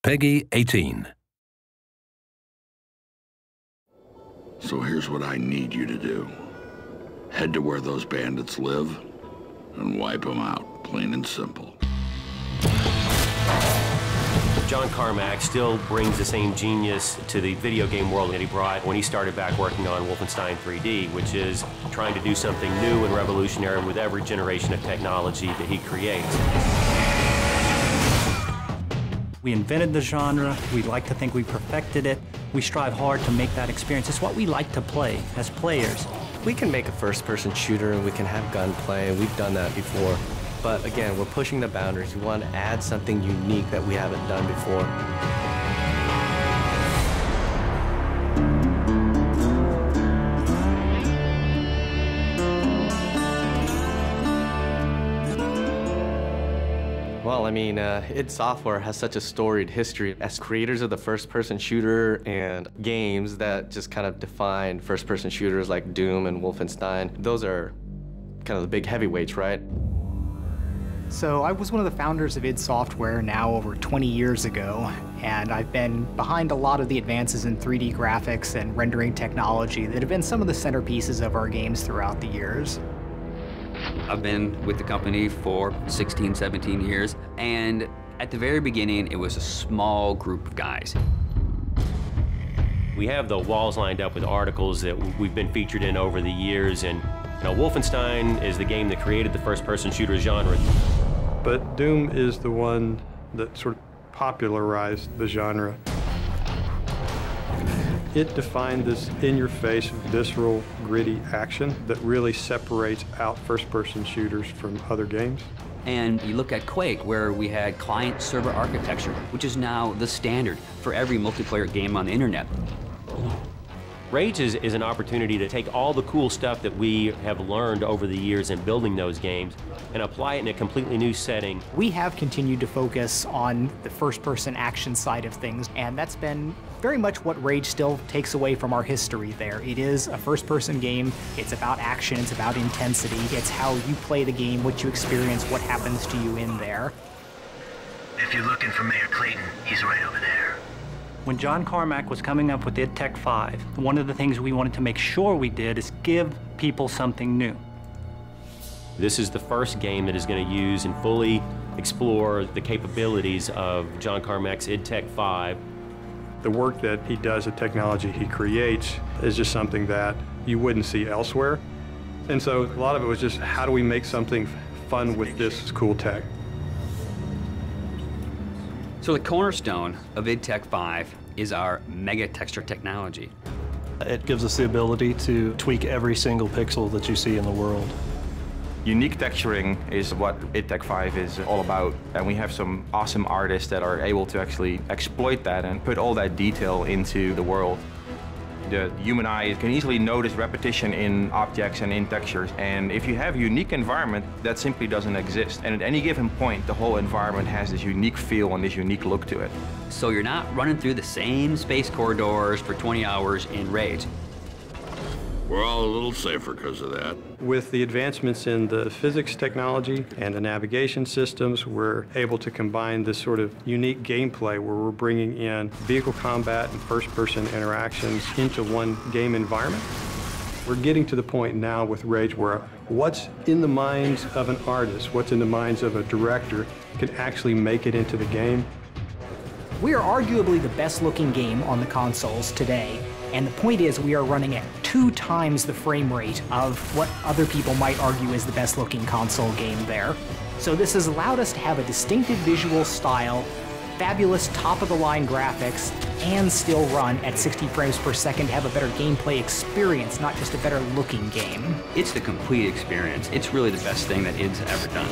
Peggy 18. So here's what I need you to do. Head to where those bandits live and wipe them out, plain and simple. John Carmack still brings the same genius to the video game world that he brought when he started back working on Wolfenstein 3D, which is trying to do something new and revolutionary with every generation of technology that he creates. We invented the genre. We like to think we perfected it. We strive hard to make that experience. It's what we like to play as players. We can make a first-person shooter and we can have gunplay, and we've done that before. But again, we're pushing the boundaries. We want to add something unique that we haven't done before. Well, I mean, id Software has such a storied history as creators of the first-person shooter and games that just kind of define first-person shooters like Doom and Wolfenstein. Those are kind of the big heavyweights, right? So I was one of the founders of id Software now over 20 years ago, and I've been behind a lot of the advances in 3D graphics and rendering technology that have been some of the centerpieces of our games throughout the years. I've been with the company for 16, 17 years, and at the very beginning, it was a small group of guys. We have the walls lined up with articles that we've been featured in over the years, and Wolfenstein is the game that created the first-person shooter genre. But Doom is the one that sort of popularized the genre. It defined this in-your-face, visceral, gritty action that really separates out first-person shooters from other games. And you look at Quake, where we had client-server architecture, which is now the standard for every multiplayer game on the internet. Rage is an opportunity to take all the cool stuff that we have learned over the years in building those games and apply it in a completely new setting. We have continued to focus on the first-person action side of things, and that's been very much what Rage still takes away from our history there. It is a first-person game. It's about action. It's about intensity. It's how you play the game, what you experience, what happens to you in there. If you're looking for Mayor Clayton, he's right over there. When John Carmack was coming up with id Tech 5, one of the things we wanted to make sure we did is give people something new. This is the first game that is going to use and fully explore the capabilities of John Carmack's id Tech 5. The work that he does, the technology he creates, is just something that you wouldn't see elsewhere. And so a lot of it was just, how do we make something fun with this cool tech? So the cornerstone of id Tech 5 is our mega texture technology. It gives us the ability to tweak every single pixel that you see in the world. Unique texturing is what id Tech 5 is all about, and we have some awesome artists that are able to actually exploit that and put all that detail into the world. The human eye can easily notice repetition in objects and in textures, and if you have a unique environment, that simply doesn't exist. And at any given point, the whole environment has this unique feel and this unique look to it. So you're not running through the same space corridors for 20 hours in Rage. We're all a little safer because of that. With the advancements in the physics technology and the navigation systems, we're able to combine this sort of unique gameplay where we're bringing in vehicle combat and first-person interactions into one game environment. We're getting to the point now with Rage where what's in the minds of an artist, what's in the minds of a director, can actually make it into the game. We are arguably the best-looking game on the consoles today. And the point is, we are running at 2 times the frame rate of what other people might argue is the best-looking console game there. So this has allowed us to have a distinctive visual style, fabulous top-of-the-line graphics, and still run at 60 frames per second to have a better gameplay experience, not just a better-looking game. It's the complete experience. It's really the best thing that id's ever done.